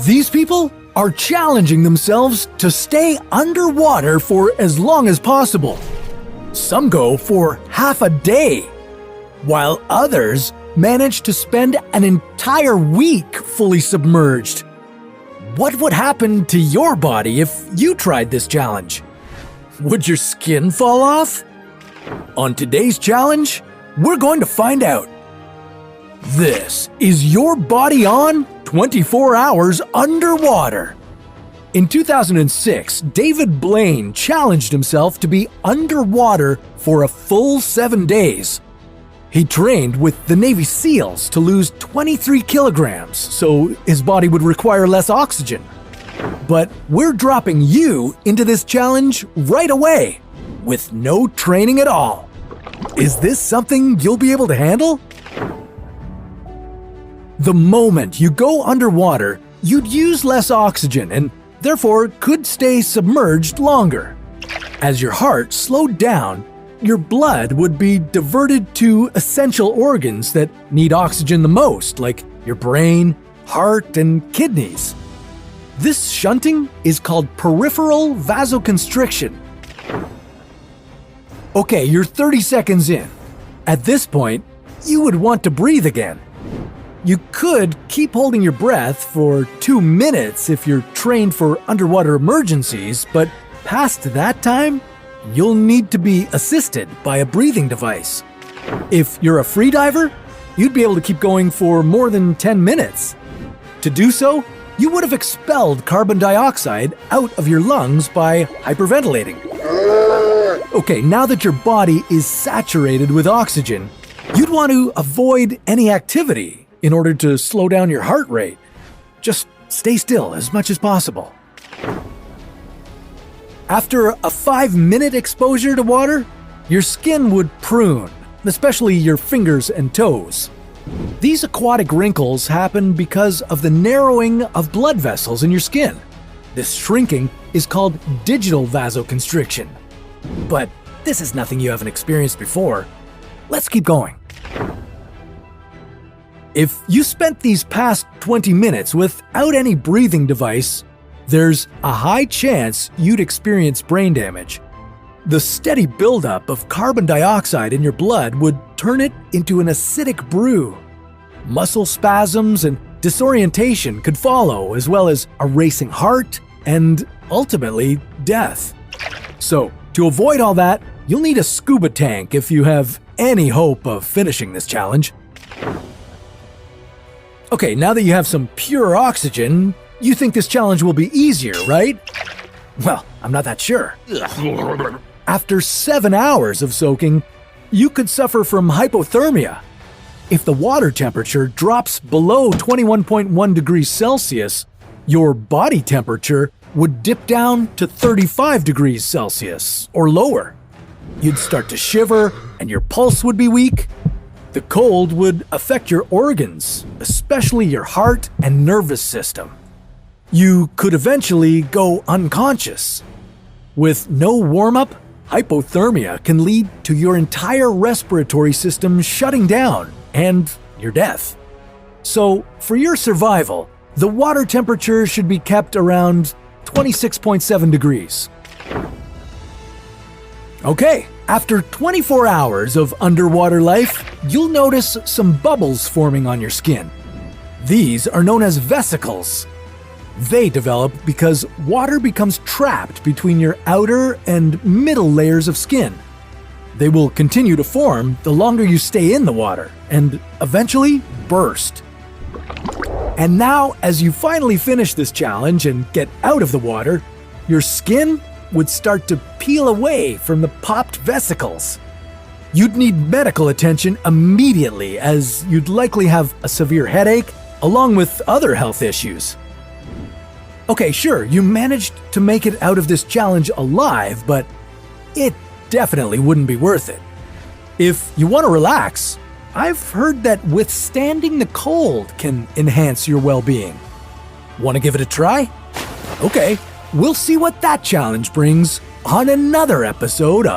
These people are challenging themselves to stay underwater for as long as possible. Some go for half a day, while others manage to spend an entire week fully submerged. What would happen to your body if you tried this challenge? Would your skin fall off? On today's challenge, we're going to find out. This is your body on 24 hours underwater. In 2006, David Blaine challenged himself to be underwater for a full 7 days. He trained with the Navy SEALs to lose 23 kilograms so his body would require less oxygen. But we're dropping you into this challenge right away, with no training at all. Is this something you'll be able to handle? The moment you go underwater, you'd use less oxygen and therefore could stay submerged longer. As your heart slowed down, your blood would be diverted to essential organs that need oxygen the most, like your brain, heart, and kidneys. This shunting is called peripheral vasoconstriction. Okay, you're 30 seconds in. At this point, you would want to breathe again. You could keep holding your breath for 2 minutes if you're trained for underwater emergencies, but past that time, you'll need to be assisted by a breathing device. If you're a freediver, you'd be able to keep going for more than 10 minutes. To do so, you would have expelled carbon dioxide out of your lungs by hyperventilating. Okay, now that your body is saturated with oxygen, you'd want to avoid any activity in order to slow down your heart rate. Just stay still as much as possible. After a 5-minute exposure to water, your skin would prune, especially your fingers and toes. These aquatic wrinkles happen because of the narrowing of blood vessels in your skin. This shrinking is called digital vasoconstriction. But this is nothing you haven't experienced before. Let's keep going. If you spent these past 20 minutes without any breathing device, there's a high chance you'd experience brain damage. The steady buildup of carbon dioxide in your blood would turn it into an acidic brew. Muscle spasms and disorientation could follow, as well as a racing heart and, ultimately, death. So, to avoid all that, you'll need a scuba tank if you have any hope of finishing this challenge. Okay, now that you have some pure oxygen, you think this challenge will be easier, right? Well, I'm not that sure. After 7 hours of soaking, you could suffer from hypothermia. If the water temperature drops below 21.1 degrees Celsius, your body temperature would dip down to 35 degrees Celsius or lower. You'd start to shiver and your pulse would be weak. The cold would affect your organs, especially your heart and nervous system. You could eventually go unconscious. With no warm-up, hypothermia can lead to your entire respiratory system shutting down and your death. So, for your survival, the water temperature should be kept around 26.7 degrees. Okay, after 24 hours of underwater life, you'll notice some bubbles forming on your skin. These are known as vesicles. They develop because water becomes trapped between your outer and middle layers of skin. They will continue to form the longer you stay in the water and eventually burst. And now, as you finally finish this challenge and get out of the water, your skin would start to peel away from the popped vesicles. You'd need medical attention immediately, as you'd likely have a severe headache along with other health issues. Okay, sure, you managed to make it out of this challenge alive, but it definitely wouldn't be worth it. If you want to relax, I've heard that withstanding the cold can enhance your well-being. Want to give it a try? Okay, we'll see what that challenge brings on another episode of